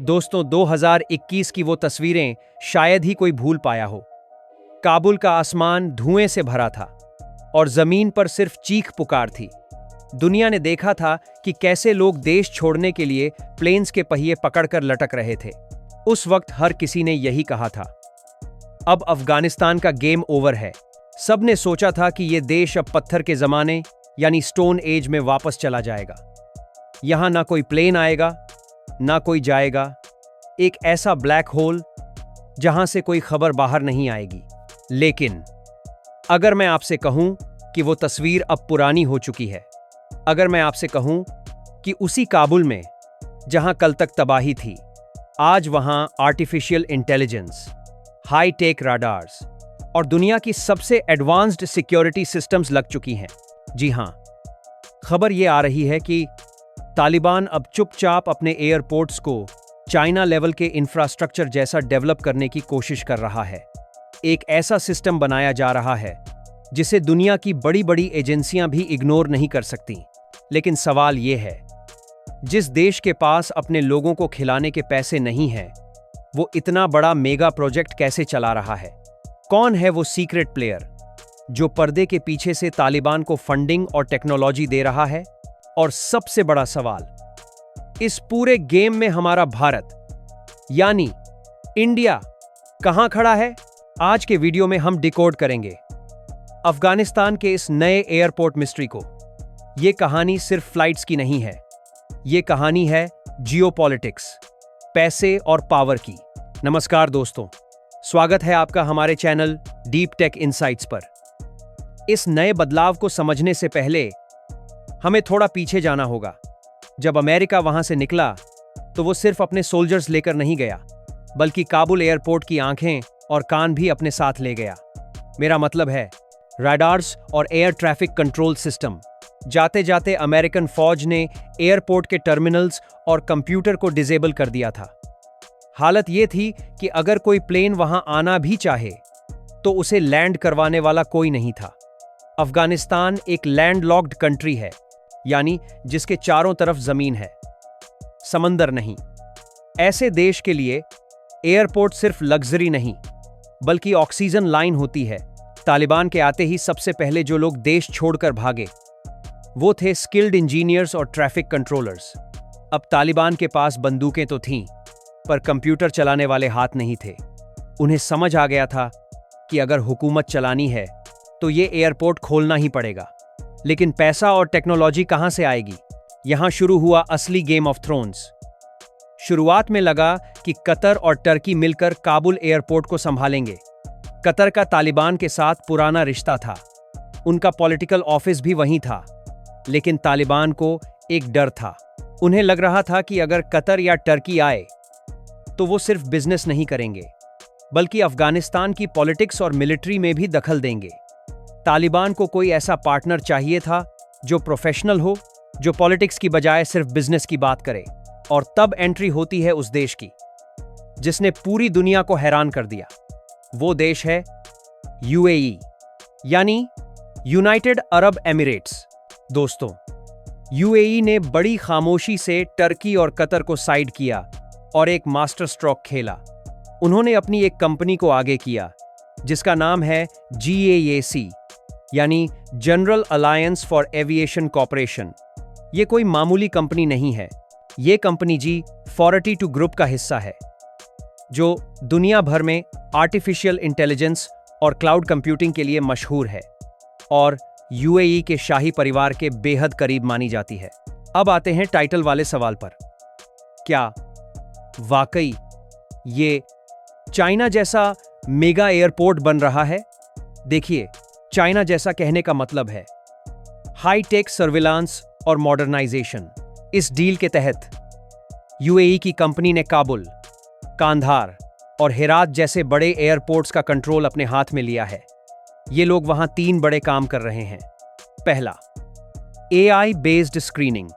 दोस्तों 2021 की वो तस्वीरें शायद ही कोई भूल पाया हो। काबुल का आसमान धुएं से भरा था और जमीन पर सिर्फ चीख पुकार थी। दुनिया ने देखा था कि कैसे लोग देश छोड़ने के लिए प्लेन्स के पहिए पकड़कर लटक रहे थे। उस वक्त हर किसी ने यही कहा था, अब अफगानिस्तान का गेम ओवर है। सबने सोचा था कि यह देश अब पत्थर के जमाने यानी स्टोन एज में वापस चला जाएगा। यहां ना कोई प्लेन आएगा, ना कोई जाएगा, एक ऐसा ब्लैक होल जहां से कोई खबर बाहर नहीं आएगी। लेकिन अगर मैं आपसे कहूं कि वो तस्वीर अब पुरानी हो चुकी है, अगर मैं आपसे कहूं कि उसी काबुल में जहां कल तक तबाही थी, आज वहां आर्टिफिशियल इंटेलिजेंस, हाई टेक राडार्स और दुनिया की सबसे एडवांस्ड सिक्योरिटी सिस्टम्स लग चुकी हैं। जी हां, खबर यह आ रही है कि तालिबान अब चुपचाप अपने एयरपोर्ट्स को चाइना लेवल के इंफ्रास्ट्रक्चर जैसा डेवलप करने की कोशिश कर रहा है। एक ऐसा सिस्टम बनाया जा रहा है जिसे दुनिया की बड़ी बड़ी एजेंसियां भी इग्नोर नहीं कर सकती। लेकिन सवाल यह है, जिस देश के पास अपने लोगों को खिलाने के पैसे नहीं हैं, वो इतना बड़ा मेगा प्रोजेक्ट कैसे चला रहा है? कौन है वो सीक्रेट प्लेयर जो पर्दे के पीछे से तालिबान को फंडिंग और टेक्नोलॉजी दे रहा है? और सबसे बड़ा सवाल, इस पूरे गेम में हमारा भारत यानी इंडिया कहां खड़ा है? आज के वीडियो में हम डिकोड करेंगे अफगानिस्तान के इस नए एयरपोर्ट मिस्ट्री को। यह कहानी सिर्फ फ्लाइट्स की नहीं है, यह कहानी है जियोपॉलिटिक्स, पैसे और पावर की। नमस्कार दोस्तों, स्वागत है आपका हमारे चैनल डीप टेक इनसाइट्स पर। इस नए बदलाव को समझने से पहले हमें थोड़ा पीछे जाना होगा। जब अमेरिका वहां से निकला तो वो सिर्फ अपने सोल्जर्स लेकर नहीं गया, बल्कि काबुल एयरपोर्ट की आंखें और कान भी अपने साथ ले गया। मेरा मतलब है राडार्स और एयर ट्रैफिक कंट्रोल सिस्टम। जाते जाते अमेरिकन फौज ने एयरपोर्ट के टर्मिनल्स और कंप्यूटर को डिसेबल कर दिया था। हालत यह थी कि अगर कोई प्लेन वहां आना भी चाहे तो उसे लैंड करवाने वाला कोई नहीं था। अफगानिस्तान एक लैंडलॉक्ड कंट्री है, यानी जिसके चारों तरफ जमीन है, समंदर नहीं। ऐसे देश के लिए एयरपोर्ट सिर्फ लग्जरी नहीं, बल्कि ऑक्सीजन लाइन होती है। तालिबान के आते ही सबसे पहले जो लोग देश छोड़कर भागे वो थे स्किल्ड इंजीनियर्स और ट्रैफिक कंट्रोलर्स। अब तालिबान के पास बंदूकें तो थीं, पर कंप्यूटर चलाने वाले हाथ नहीं थे। उन्हें समझ आ गया था कि अगर हुकूमत चलानी है तो ये एयरपोर्ट खोलना ही पड़ेगा। लेकिन पैसा और टेक्नोलॉजी कहां से आएगी? यहां शुरू हुआ असली गेम ऑफ थ्रोन्स। शुरुआत में लगा कि कतर और टर्की मिलकर काबुल एयरपोर्ट को संभालेंगे। कतर का तालिबान के साथ पुराना रिश्ता था, उनका पॉलिटिकल ऑफिस भी वहीं था। लेकिन तालिबान को एक डर था। उन्हें लग रहा था कि अगर कतर या टर्की आए तो वो सिर्फ बिजनेस नहीं करेंगे, बल्कि अफगानिस्तान की पॉलिटिक्स और मिलिट्री में भी दखल देंगे। तालिबान को कोई ऐसा पार्टनर चाहिए था जो प्रोफेशनल हो, जो पॉलिटिक्स की बजाय सिर्फ बिजनेस की बात करे। और तब एंट्री होती है उस देश की जिसने पूरी दुनिया को हैरान कर दिया। वो देश है यूएई, यानी यूनाइटेड अरब एमिरेट्स। दोस्तों, यूएई ने बड़ी खामोशी से टर्की और कतर को साइड किया और एक मास्टर स्ट्रोक खेला। उन्होंने अपनी एक कंपनी को आगे किया जिसका नाम है GAAC, यानी general alliance for aviation corporation. ये कोई मामूली कंपनी नहीं है। ये कंपनी G42 ग्रुप का हिस्सा है, जो दुनिया भर में आर्टिफिशियल इंटेलिजेंस और क्लाउड कंप्यूटिंग के लिए मशहूर है और यूएई के शाही परिवार के बेहद करीब मानी जाती है। अब आते हैं टाइटल वाले सवाल पर। क्या वाकई ये चाइना जैसा मेगा एयरपोर्ट बन रहा है? देखिए, चाइना जैसा कहने का मतलब है हाई टेक सर्विलांस और मॉडर्नाइजेशन। इस डील के तहत यूएई की कंपनी ने काबुल, कांधार और हेरात जैसे बड़े एयरपोर्ट्स का कंट्रोल अपने हाथ में लिया है। ये लोग वहां 3 बड़े काम कर रहे हैं। पहला, AI बेस्ड स्क्रीनिंग।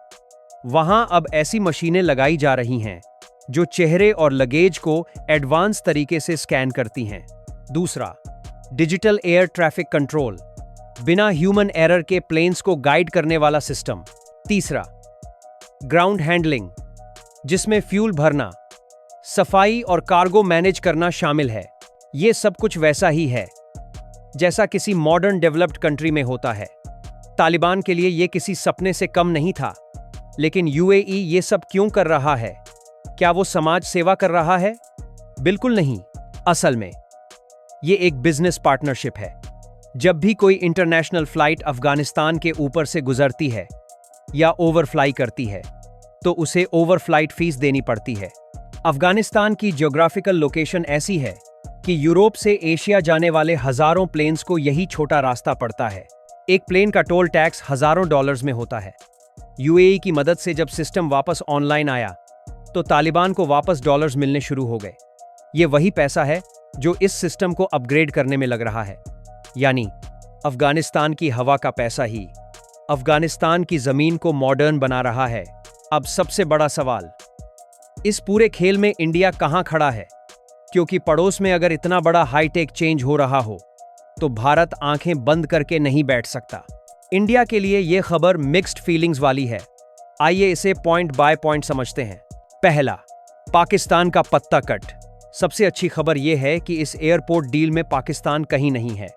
वहां अब ऐसी मशीनें लगाई जा रही हैं जो चेहरे और लगेज को एडवांस तरीके से स्कैन करती हैं। दूसरा, डिजिटल एयर ट्रैफिक कंट्रोल, बिना ह्यूमन एरर के प्लेन्स को गाइड करने वाला सिस्टम। तीसरा, ग्राउंड हैंडलिंग, जिसमें फ्यूल भरना, सफाई और कार्गो मैनेज करना शामिल है। ये सब कुछ वैसा ही है जैसा किसी मॉडर्न डेवलप्ड कंट्री में होता है। तालिबान के लिए ये किसी सपने से कम नहीं था। लेकिन यूएई ये सब क्यों कर रहा है? क्या वो समाज सेवा कर रहा है? बिल्कुल नहीं। असल में ये एक बिजनेस पार्टनरशिप है। जब भी कोई इंटरनेशनल फ्लाइट अफगानिस्तान के ऊपर से गुजरती है या ओवरफ्लाई करती है तो उसे ओवरफ्लाइट फीस देनी पड़ती है। अफगानिस्तान की ज्योग्राफिकल लोकेशन ऐसी है कि यूरोप से एशिया जाने वाले हजारों प्लेन्स को यही छोटा रास्ता पड़ता है। एक प्लेन का टोल टैक्स हजारों डॉलर्स में होता है। यूएई की मदद से जब सिस्टम वापस ऑनलाइन आया तो तालिबान को वापस डॉलर्स मिलने शुरू हो गए। ये वही पैसा है जो इस सिस्टम को अपग्रेड करने में लग रहा है। यानी अफगानिस्तान की हवा का पैसा ही अफगानिस्तान की जमीन को मॉडर्न बना रहा है। अब सबसे बड़ा सवाल, इस पूरे खेल में इंडिया कहां खड़ा है? क्योंकि पड़ोस में अगर इतना बड़ा हाईटेक चेंज हो रहा हो तो भारत आंखें बंद करके नहीं बैठ सकता। इंडिया के लिए यह खबर मिक्स्ड फीलिंग्स वाली है। आइए इसे पॉइंट बाय पॉइंट समझते हैं। पहला, पाकिस्तान का पत्ता कट। सबसे अच्छी खबर यह है कि इस एयरपोर्ट डील में पाकिस्तान कहीं नहीं है।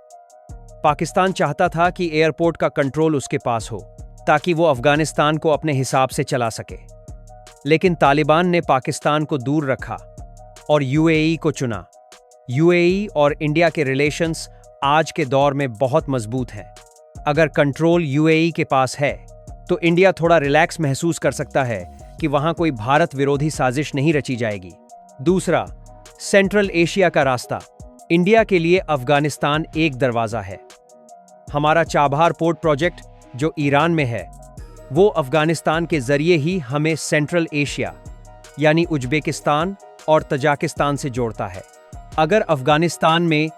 पाकिस्तान चाहता था कि एयरपोर्ट का कंट्रोल उसके पास हो ताकि वो अफगानिस्तान को अपने हिसाब से चला सके। लेकिन तालिबान ने पाकिस्तान को दूर रखा और यूएई को चुना। यूएई और इंडिया के रिलेशंस आज के दौर में बहुत मजबूत हैं। अगर कंट्रोल यूएई के पास है तो इंडिया थोड़ा रिलैक्स महसूस कर सकता है कि वहां कोई भारत विरोधी साजिश नहीं रची जाएगी। दूसरा, सेंट्रल एशिया का रास्ता। इंडिया के लिए अफगानिस्तान एक दरवाजा है। हमारा चाबहार पोर्ट प्रोजेक्ट जो ईरान में है वो अफगानिस्तान के जरिए ही हमें सेंट्रल एशिया यानी उज्बेकिस्तान और तजाकिस्तान से जोड़ता है। अगर अफगानिस्तान में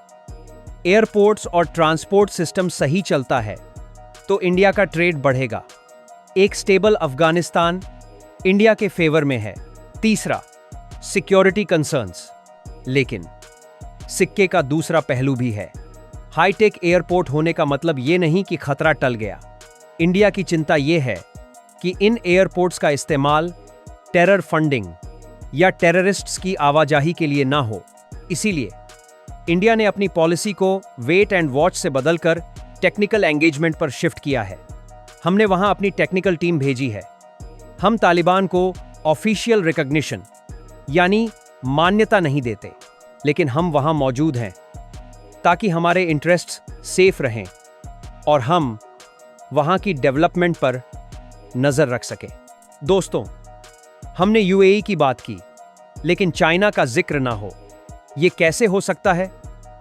एयरपोर्ट्स और ट्रांसपोर्ट सिस्टम सही चलता है तो इंडिया का ट्रेड बढ़ेगा। एक स्टेबल अफगानिस्तान इंडिया के फेवर में है। तीसरा, सिक्योरिटी कंसर्न्स। लेकिन सिक्के का दूसरा पहलू भी है। हाईटेक एयरपोर्ट होने का मतलब ये नहीं कि खतरा टल गया। इंडिया की चिंता ये है कि इन एयरपोर्ट्स का इस्तेमाल टेरर फंडिंग या टेररिस्ट्स की आवाजाही के लिए ना हो। इसीलिए इंडिया ने अपनी पॉलिसी को वेट एंड वॉच से बदलकर टेक्निकल एंगेजमेंट पर शिफ्ट किया है। हमने वहां अपनी टेक्निकल टीम भेजी है। हम तालिबान को ऑफिशियल रिकॉग्निशन यानी मान्यता नहीं देते, लेकिन हम वहां मौजूद हैं ताकि हमारे इंटरेस्ट्स सेफ रहें और हम वहां की डेवलपमेंट पर नजर रख सकें। दोस्तों, हमने यूएई की बात की, लेकिन चाइना का जिक्र ना हो। यह कैसे हो सकता है?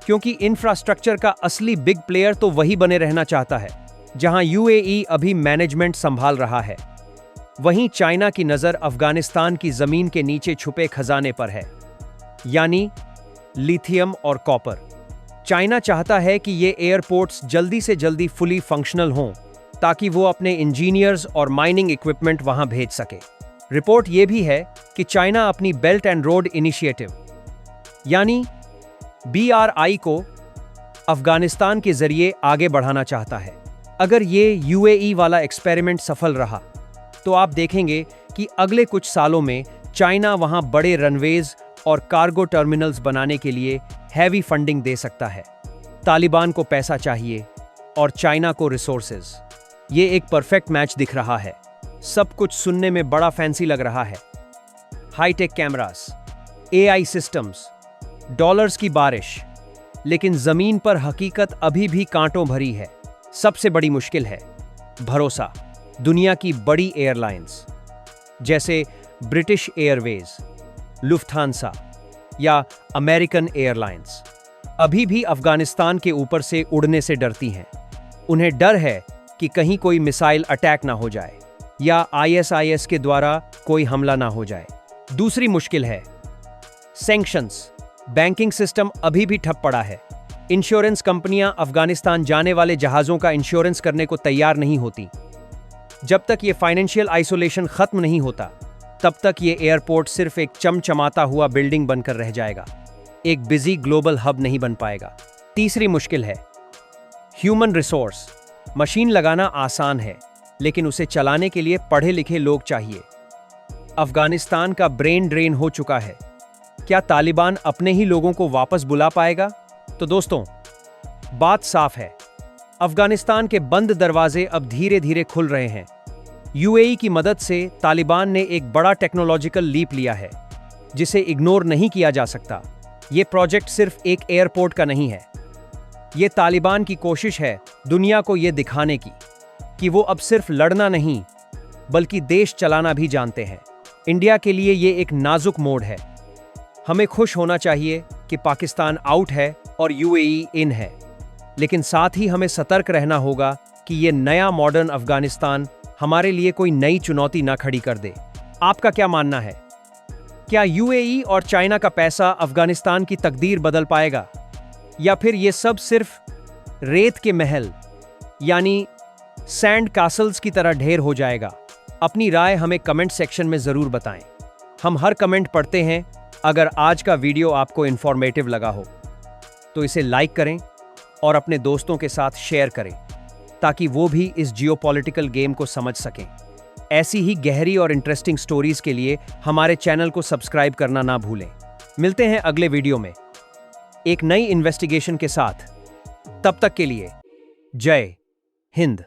क्योंकि इंफ्रास्ट्रक्चर का असली बिग प्लेयर तो वही बने रहना चाहता है जहां यूएई अभी मैनेजमेंट संभाल रहा है। वहीं चाइना की नजर अफगानिस्तान की जमीन के नीचे छुपे खजाने पर है, यानी लिथियम और कॉपर। चाइना चाहता है कि ये एयरपोर्ट्स जल्दी से जल्दी फुली फंक्शनल हों ताकि वो अपने इंजीनियर्स और माइनिंग इक्विपमेंट वहां भेज सके। रिपोर्ट ये भी है कि चाइना अपनी बेल्ट एंड रोड इनिशिएटिव यानी BRI को अफगानिस्तान के जरिए आगे बढ़ाना चाहता है। अगर ये यूएई वाला एक्सपेरिमेंट सफल रहा तो आप देखेंगे कि अगले कुछ सालों में चाइना वहां बड़े रनवेज और कार्गो टर्मिनल्स बनाने के लिए हैवी फंडिंग दे सकता है। तालिबान को पैसा चाहिए और चाइना को रिसोर्सेज। ये एक परफेक्ट मैच दिख रहा है। सब कुछ सुनने में बड़ा फैंसी लग रहा है। Hi-tech cameras, AI systems, dollars की बारिश, लेकिन जमीन पर हकीकत अभी भी कांटों भरी है। सबसे बड़ी मुश्किल है भरोसा। दुनिया की बड़ी एयरलाइंस जैसे ब्रिटिश एयरवेज, लुफ्थांसा या अमेरिकन एयरलाइंस अभी भी अफगानिस्तान के ऊपर से उड़ने से डरती हैं। उन्हें डर है कि कहीं कोई मिसाइल अटैक ना हो जाए या ISIS के द्वारा कोई हमला ना हो जाए। दूसरी मुश्किल है सैंक्शंस। बैंकिंग सिस्टम अभी भी ठप पड़ा है। इंश्योरेंस कंपनियां अफगानिस्तान जाने वाले जहाजों का इंश्योरेंस करने को तैयार नहीं होती। जब तक ये फाइनेंशियल आइसोलेशन खत्म नहीं होता तब तक ये एयरपोर्ट सिर्फ एक चमचमाता हुआ बिल्डिंग बनकर रह जाएगा, एक बिजी ग्लोबल हब नहीं बन पाएगा। तीसरी मुश्किल है ह्यूमन रिसोर्स। मशीन लगाना आसान है, लेकिन उसे चलाने के लिए पढ़े लिखे लोग चाहिए। अफगानिस्तान का ब्रेन ड्रेन हो चुका है। क्या तालिबान अपने ही लोगों को वापस बुला पाएगा? तो दोस्तों, बात साफ है। अफगानिस्तान के बंद दरवाजे अब धीरे धीरे खुल रहे हैं। यूएई की मदद से तालिबान ने एक बड़ा टेक्नोलॉजिकल लीप लिया है, जिसे इग्नोर नहीं किया जा सकता। ये प्रोजेक्ट सिर्फ एक एयरपोर्ट का नहीं है। ये तालिबान की कोशिश है दुनिया को ये दिखाने की कि वो अब सिर्फ लड़ना नहीं, बल्कि देश चलाना भी जानते हैं। इंडिया के लिए ये एक नाजुक मोड़ है। हमें खुश होना चाहिए कि पाकिस्तान आउट है और यूएई इन है, लेकिन साथ ही हमें सतर्क रहना होगा कि ये नया मॉडर्न अफगानिस्तान हमारे लिए कोई नई चुनौती ना खड़ी कर दे। आपका क्या मानना है? क्या यूएई और चाइना का पैसा अफगानिस्तान की तकदीर बदल पाएगा, या फिर ये सब सिर्फ रेत के महल यानी सैंड कासल्स की तरह ढेर हो जाएगा? अपनी राय हमें कमेंट सेक्शन में जरूर बताएं। हम हर कमेंट पढ़ते हैं। अगर आज का वीडियो आपको इन्फॉर्मेटिव लगा हो तो इसे लाइक करें और अपने दोस्तों के साथ शेयर करें, ताकि वो भी इस जियोपॉलिटिकल गेम को समझ सकें। ऐसी ही गहरी और इंटरेस्टिंग स्टोरीज के लिए हमारे चैनल को सब्सक्राइब करना ना भूलें। मिलते हैं अगले वीडियो में एक नई इन्वेस्टिगेशन के साथ। तब तक के लिए जय हिंद।